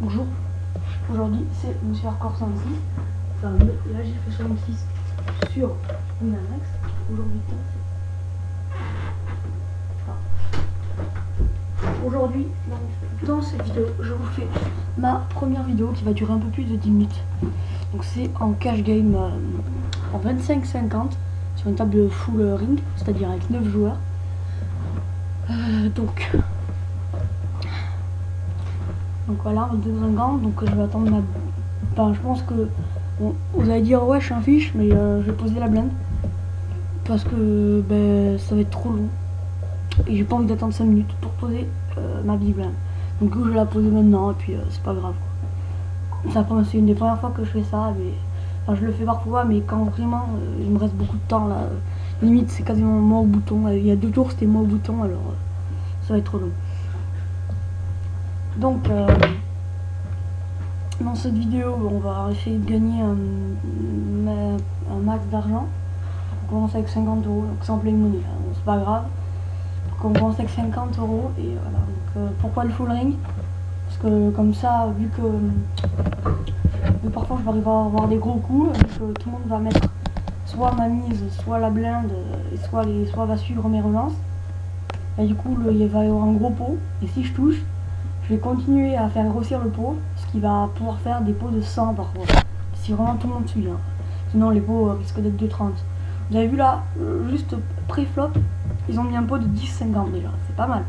Bonjour, aujourd'hui c'est Monsieur Hardcore 106. Enfin, là j'ai fait 66 sur Winamax. Aujourd'hui, aujourd'hui, dans cette vidéo, je vous fais ma première vidéo qui va durer un peu plus de 10 minutes. Donc c'est en cash game en 25-50 sur une table full ring, c'est-à-dire avec 9 joueurs. Donc voilà, 25 donc je vais attendre ma... Enfin, je pense que bon, vous allez dire ouais je suis un fiche, mais je vais poser la blinde parce que ça va être trop long et j'ai pas envie d'attendre 5 minutes pour poser ma big blinde. Donc je vais la poser maintenant et puis c'est pas grave. C'est une des premières fois que je fais ça, mais enfin, je le fais parfois, mais quand vraiment il me reste beaucoup de temps là, limite c'est quasiment moi au bouton. Il y a 2 tours c'était moi au bouton, alors ça va être trop long. Donc dans cette vidéo on va essayer de gagner un max d'argent. On commence avec 50 euros, donc sans play money, hein, c'est pas grave. Donc on commence avec 50 euros et voilà. Donc pourquoi le full ring? Parce que comme ça, vu que parfois je vais arriver à avoir des gros coups, vu que tout le monde va mettre soit ma mise, soit la blinde, et soit va suivre mes relances. Et du coup il va y avoir un gros pot, et si je touche, je vais continuer à faire grossir le pot, ce qui va pouvoir faire des pots de 100 parfois, si vraiment tout le monde suit. Hein. Sinon les pots risquent d'être de 30. Vous avez vu là, juste pré-flop, ils ont mis un pot de 10,50 déjà, c'est pas mal,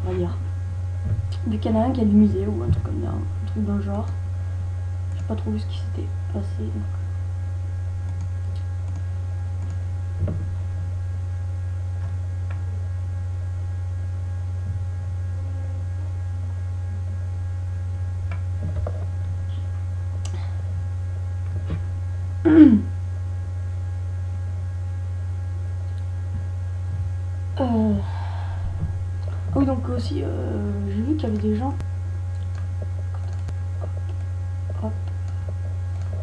on va dire. Dès qu'il y en a un qui a du musée ou un truc comme ça, un truc dans le genre. J'ai pas trop vu ce qui s'était passé. Donc. Oui, donc aussi j'ai vu qu'il y avait des gens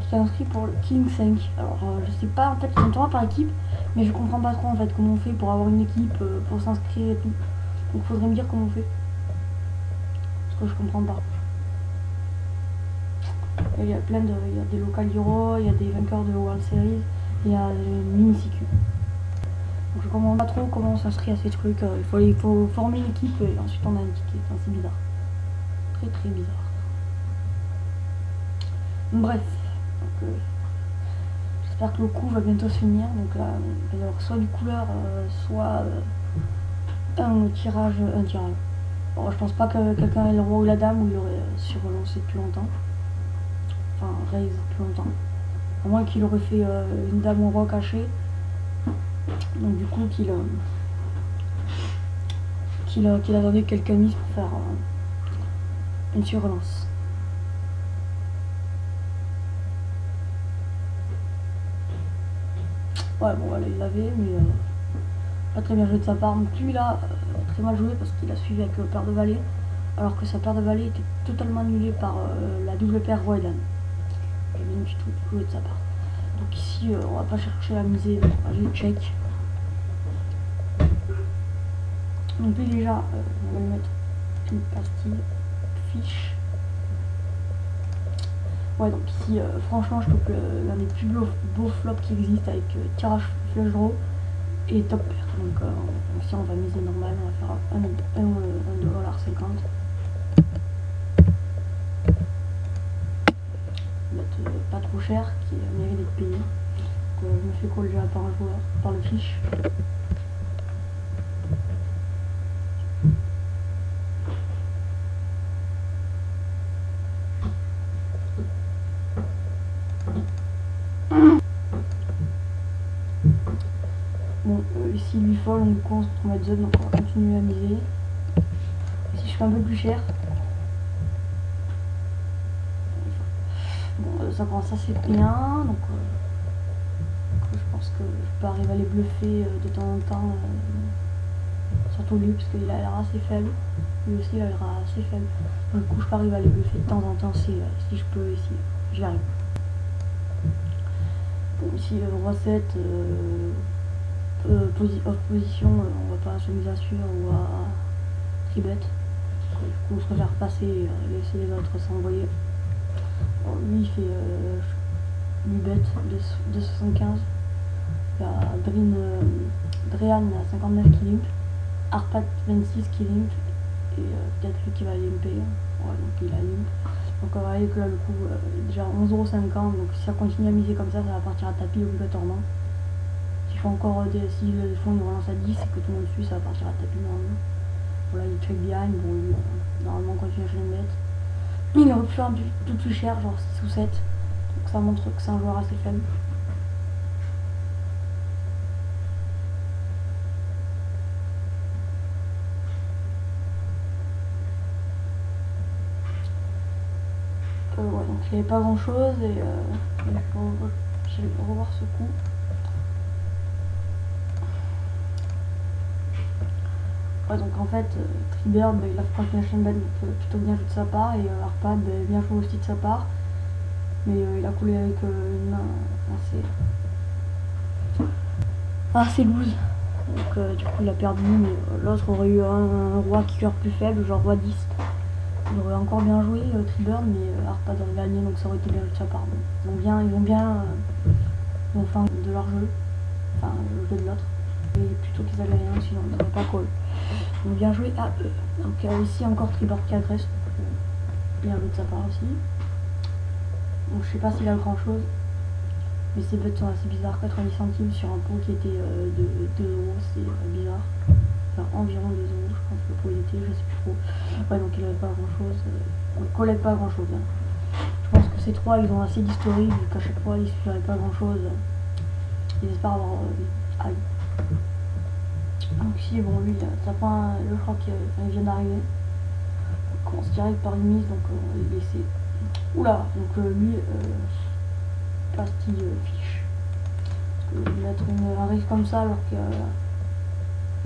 qui sont inscrits pour le King 5. Alors je sais pas, en fait ils sont tournoi par équipe, mais je comprends pas trop en fait comment on fait pour avoir une équipe, pour s'inscrire et tout. Donc faudrait me dire comment on fait, parce que je comprends pas. Il y a plein de, il y a des local Euro, il y a des vainqueurs de World Series, il y a des mini CQ. Donc je comprends pas trop comment on s'inscrit à ces trucs. Il faut former une équipe et ensuite on a un ticket. Enfin, c'est bizarre, très très bizarre. Bref, j'espère que le coup va bientôt se finir. Donc là, il va y avoir soit du couleur, soit un tirage. Bon, je pense pas que quelqu'un ait le roi ou la dame, où il aurait surrelancé depuis longtemps. Enfin, raise depuis longtemps. À moins qu'il aurait fait une dame ou roi caché. Donc du coup qu'il a donné quelques mises pour faire une surrelance. Ouais bon voilà il l'avait, mais pas très bien joué de sa part. Donc lui là très mal joué parce qu'il a suivi avec paire de valet, alors que sa paire de valet était totalement annulée par la double paire roi et dame. Il avait du tout joué de sa part. Donc ici on va pas chercher à miser, donc on va juste check. Donc lui déjà on va lui mettre une pastille fiche. Ouais donc ici franchement je trouve que l'un des plus beaux flops qui existe, avec tirage flush draw et top pair. Donc ici on va miser normal, on va faire $1,50. Mettre pas trop cher, qui mérite d'être payé. Donc je me fais call déjà par un joueur, par le fiche. Bon, ici lui folle, on on se retrouve à zone, donc on va continuer à miser. Ici je fais un peu plus cher. Bon, ça commence assez bien, donc je pense que je peux arriver à les bluffer de temps en temps, surtout lui, parce qu'il a l'air assez faible. Lui aussi il a l'air assez faible. Donc du coup je peux arriver à les bluffer de temps en temps si je peux, ici j'y arrive. Bon, ici le roi 7, off position, on va pas se miser à suivre ou à tribet. du coup je préfère passer et laisser les autres s'envoyer. Lui il fait lui bête de 75. Il y a Drean à 59 qui limp, Arpat 26 qui limp, et peut-être lui qui va limper. Ouais, donc il a limp. Donc on va aller que là le coup déjà 11,50€, donc si ça continue à miser comme ça va partir à tapis obligatoirement. S'ils font encore s'ils font une relance à 10 et que tout le monde suit, ça va partir à tapis normalement. Voilà, il check behind, bon lui normalement continue à faire une bête. Il aurait pu faire un tout plus cher, genre 6 ou 7. Donc ça montre que c'est un joueur assez faible. Ouais, donc il n'y avait pas grand chose et je vais revoir ce coup. Ouais, donc en fait, Tribert, il a fait continuation bet plutôt bien joué de sa part, et Arpad bien joué aussi de sa part, mais il a coulé avec une main assez loose. Donc du coup il a perdu, mais l'autre aurait eu un roi qui cœur plus faible, genre roi 10. Il aurait encore bien joué Tribert, mais Arpad aurait gagné, donc ça aurait été bien joué de sa part. Donc, ils ont fait de leur jeu, enfin le jeu de l'autre, et plutôt qu'ils avaient rien, sinon ils n'auraient pas call. Donc bien joué à eux. Donc ici encore Tribert qui agresse, bien joué de sa part aussi. Donc je sais pas s'il a grand chose, mais ces bêtes sont assez bizarres. 90 centimes sur un pot qui était de 2€, c'est bizarre. Enfin environ 2€, je pense que le pot il était, je sais plus trop. Ouais, donc il avait pas grand chose, on collecte pas grand chose. Hein. Je pense que ces trois ils ont assez d'historique, vu qu'à chaque fois ils suffiraient pas grand chose. Ils espèrent avoir aïe. Donc ici bon lui ça prend je crois qu'il vient d'arriver. On commence direct par une mise, donc on va les laisser. Oula, donc lui pastille fiche. Parce que mettre un risque comme ça alors qu'il y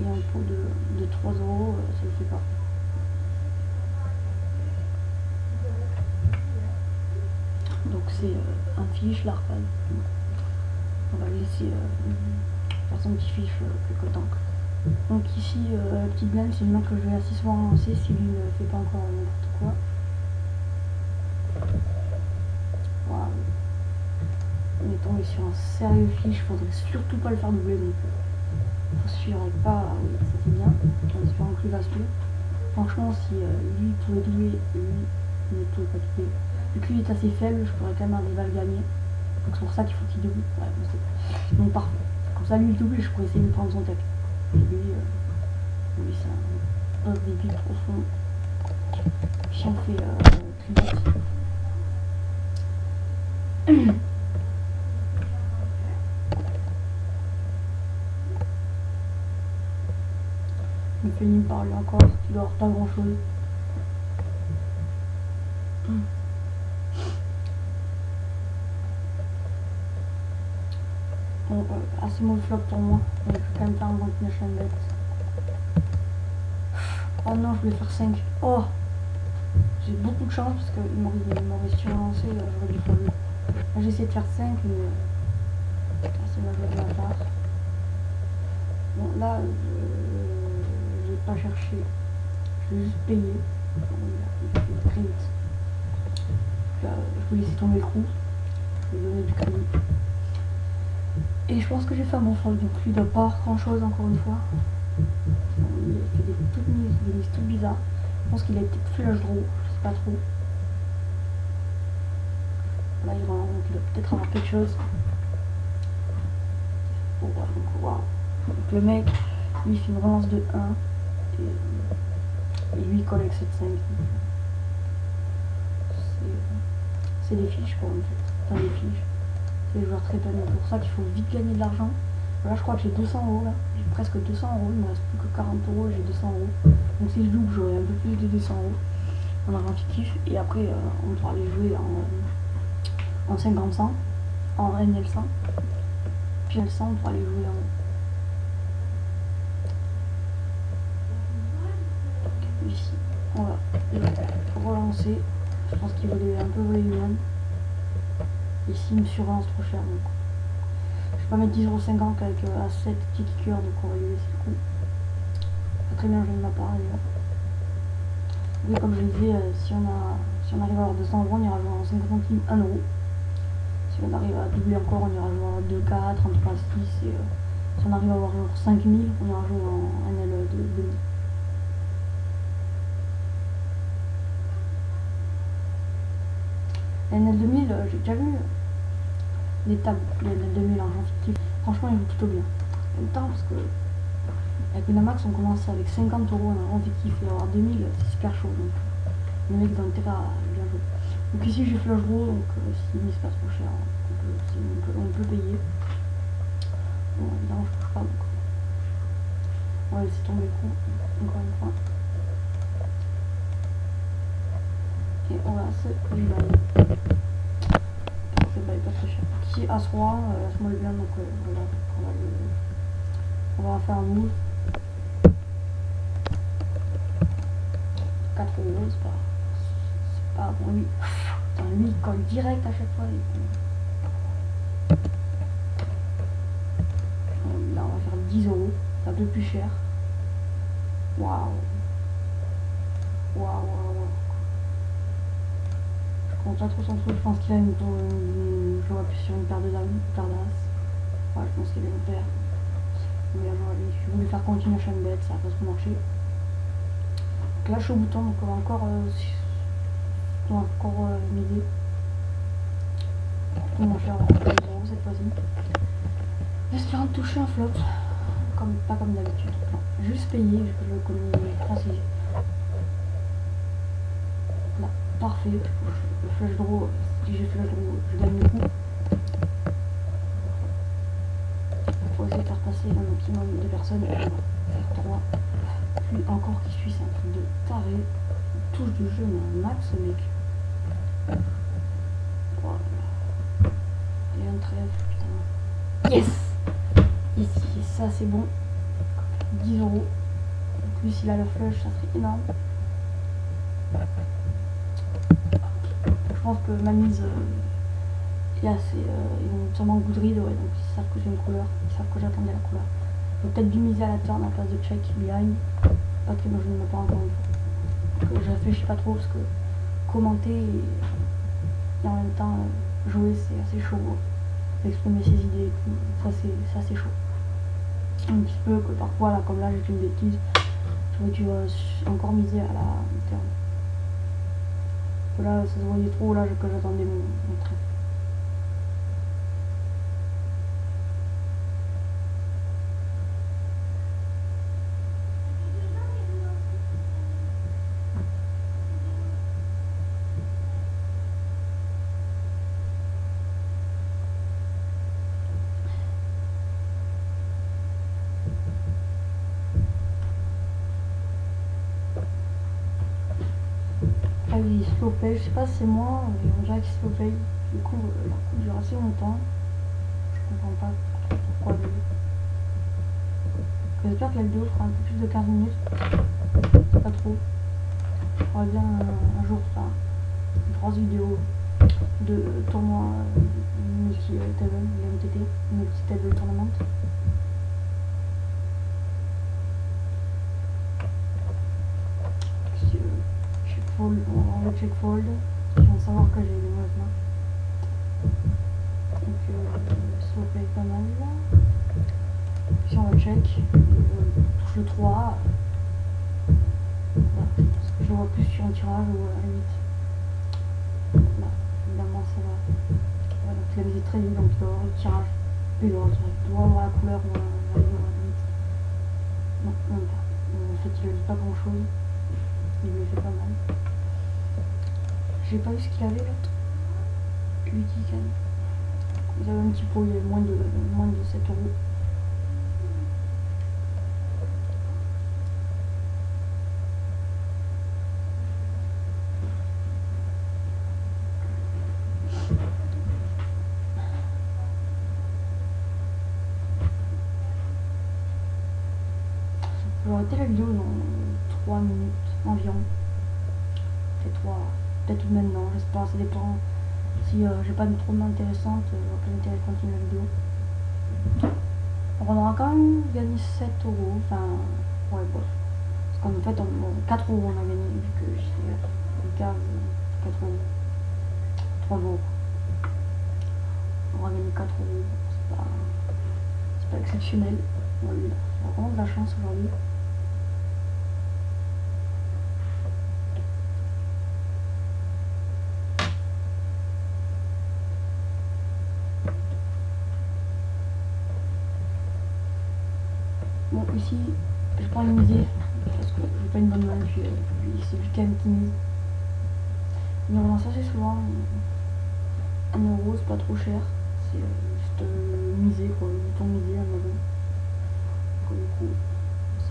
a un pot de 3€, ça le fait pas. Donc c'est un fiche, l'Arpad. On va laisser faire son petit fiche quelque temps. Donc ici, petite blême, c'est une main que je vais assez souvent lancer si lui ne fait pas encore n'importe quoi. Voilà. On est tombé sur un sérieux fiche, faudrait surtout pas le faire doubler, donc faut suivre pas, oui ça c'est bien, en espérant que lui va se tuer. Franchement si lui pouvait doubler, lui ne pouvait pas doubler. Vu que lui est assez faible, je pourrais quand même arriver à le gagner. Donc c'est pour ça qu'il faut qu'il double. Ouais, bon, c'est donc parfait. Comme ça lui il double, je pourrais essayer de prendre son tech. Et lui c'est un débit profond. Si on fait tribute. Il finit par lui encore, il doit avoir pas grand chose. Bon, assez mauvais flop pour moi, donc je vais quand même faire un bon nation bet. Oh non, je voulais faire 5. Oh, j'ai beaucoup de chance parce qu'il m'aurait surlancé, j'aurais dû faire lui. Là j'ai essayé de faire 5, mais c'est ma de ma part. Bon là, j'ai pas cherché, je vais juste payer. Il fait très vite. Là, je vais laisser tomber le coup, je vais donner du crédit. Et je pense que j'ai fait un bon fold, donc lui il doit pas avoir grand chose encore une fois. Il a fait des mises toutes bizarres. Je pense qu'il a peut-être flush draw, je sais pas trop. Là il doit peut-être avoir quelque chose. Bon, ouais, donc wow. Donc le mec, lui il fait une relance de 1 et lui il colle avec 7-5. C'est des fiches quoi en fait. Enfin des fiches. C'est des joueurs très peine, c'est pour ça qu'il faut vite gagner de l'argent. Là je crois que j'ai 200€ là, j'ai presque 200€, il me reste plus que 40€, j'ai 200€. Donc si je double j'aurai un peu plus de 200€ en argent fictif, et après on pourra les jouer en 50-100, en NL100, puis L100 on pourra les jouer en... Donc, ici on va relancer, je pense qu'il voulait un peu voler lui-même. Ici il me surlance trop cher, donc je vais pas mettre 10,50€ avec à 7 petits kickers, donc on va lui laisser le coup. Pas très bien joué de ma part d'ailleurs. Oui, comme je disais, si on arrive à avoir 200 euros, on ira jouer en 50 centimes 1 euro. Si on arrive à doubler encore, on ira jouer en 2K, 33, 6. Et si on arrive à avoir genre 5000, on ira jouer en NL de 2000. NL 2000, j'ai déjà vu les tables de NL 2000 en argent fictif. Franchement, ils jouent plutôt bien. En même temps, parce que avec Winamax, on commence avec 50 euros en argent fictif et avoir 2000, c'est super chaud. Donc les mecs ont intérêt à bien jouer. Donc ici j'ai flush draw, donc s'il mise pas trop cher, on peut payer. Bon, évidemment je touche pas, donc on va laisser tomber le coup, encore une fois. Et on va se rebuy. C'est pas très cher. Ici As-Roi, As-Moi le bien, donc on va faire un move. 4 euros, c'est pas bon. Lui, putain, lui il colle direct à chaque fois. Là on va faire 10 euros, c'est un peu plus cher. Waouh. Waouh. Je compte pas trop son truc, je pense qu'il a je vois plus sur une paire de dames, une paire d'as. Ouais, je pense qu'il est une paire. Mais je voulais faire continuer à chaîne bête, ça va pas trop marcher. Donc là je suis au bouton, donc on va encore miser. On va faire 10 euros cette fois-ci. J'espère de toucher un flop, pas comme d'habitude. Juste payer, je le connais français. Là, parfait. Le flush draw, si j'ai flush draw, je gagne le coup. Il faut essayer de faire passer un maximum de personnes. On va faire 3. Puis encore qui suit, c'est un truc de taré. Touche du jeu, mais un max, mec. Voilà. Et un trèfle, putain. Yes! Ici, ça c'est bon. 10 euros. Donc lui, s'il a le flush, ça serait énorme. Je pense que ma mise est assez. Ils ont sûrement goût de ride, ouais, donc ils savent que j'ai une couleur. Ils savent que j'attendais la couleur. Je vais peut-être miser à la turn en place de check behind. Ok, moi je ne mets pas encore une fois. Donc je réfléchis pas trop parce que commenter et en même temps jouer c'est assez chaud. Exprimer ses idées et tout, ça c'est chaud. Un petit peu que parfois là comme là j'ai fait une bêtise, j'aurais dû encore miser à la turn. Là ça se voyait trop là que j'attendais mon trait. Ah oui, slow play, je sais pas si c'est moi, mais on dirait qu'il slow play. Du coup, la coupe dure assez longtemps. Je comprends pas trop pourquoi. J'espère que la vidéo fera un peu plus de 15 minutes. C'est pas trop. Je ferai bien un jour faire une grosse vidéo de tournoi multi-table, MTT, multi-table tournament. On va check fold, je viens de savoir que j'ai des mauvaises mains. Donc slow play pas mal là. Puis on va check, touche le 3. Voilà, parce que je vois plus sur un tirage ou à la limite. Là, évidemment ça va. Voilà, donc il a visé très vite, donc il doit avoir le tirage. Il doit avoir la couleur ou à la limite. Non, même pas. En fait il ne dit pas grand chose. Il me fait pas mal. J'ai pas vu ce qu'il avait l'autre. Lui qui gagne. Ils avaient un petit pot, il y avait moins de 7 euros. Je vais arrêter la vidéo dans 3 minutes environ. Peut-être maintenant, j'espère, ça dépend. Si j'ai pas de trop intéressante, j'aurai pas d'intérêt de continuer la vidéo. Donc on aura quand même gagné 7 euros, enfin, ouais, bon, Parce qu'en fait, 4 euros on a gagné, vu que j'ai 15, 4 euros. 3 euros. On a gagné 4 euros. C'est pas exceptionnel. On a vraiment de la chance aujourd'hui. Bon, ici, je prends une miser parce que j'ai pas une bonne main, puis c'est du calme qui mise. Mais on lance assez souvent. 1 euro, c'est pas trop cher. C'est juste miser, quoi, le bouton miser à Amazon. Pour le coup,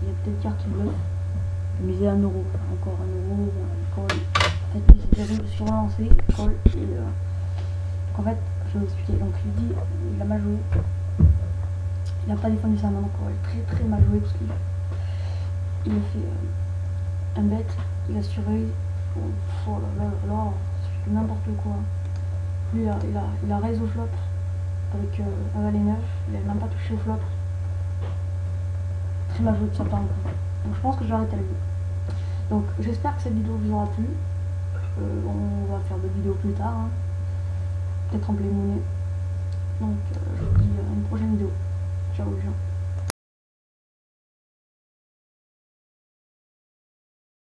il y a peut-être carte bluff. Miser 1 euro, encore 1 euro, colle. En fait, lui, c'est terrible, sur lancer, colle. Et donc, en fait, je vais vous expliquer. Donc, il dit, il a mal joué. Il n'a pas défendu sa main, donc très mal joué parce qu'il a fait un bet, il a surveillé. Oh là là là là, c'est n'importe quoi. Lui, il a raise au flop avec un valet 9, il a même pas touché au flop. Très mal joué de sa part. Donc je pense que je vais arrêter la vidéo. Donc j'espère que cette vidéo vous aura plu. On va faire d'autres vidéos plus tard, hein. Peut-être en play monnaie. Donc je vous dis à une prochaine vidéo. Ciao les gens.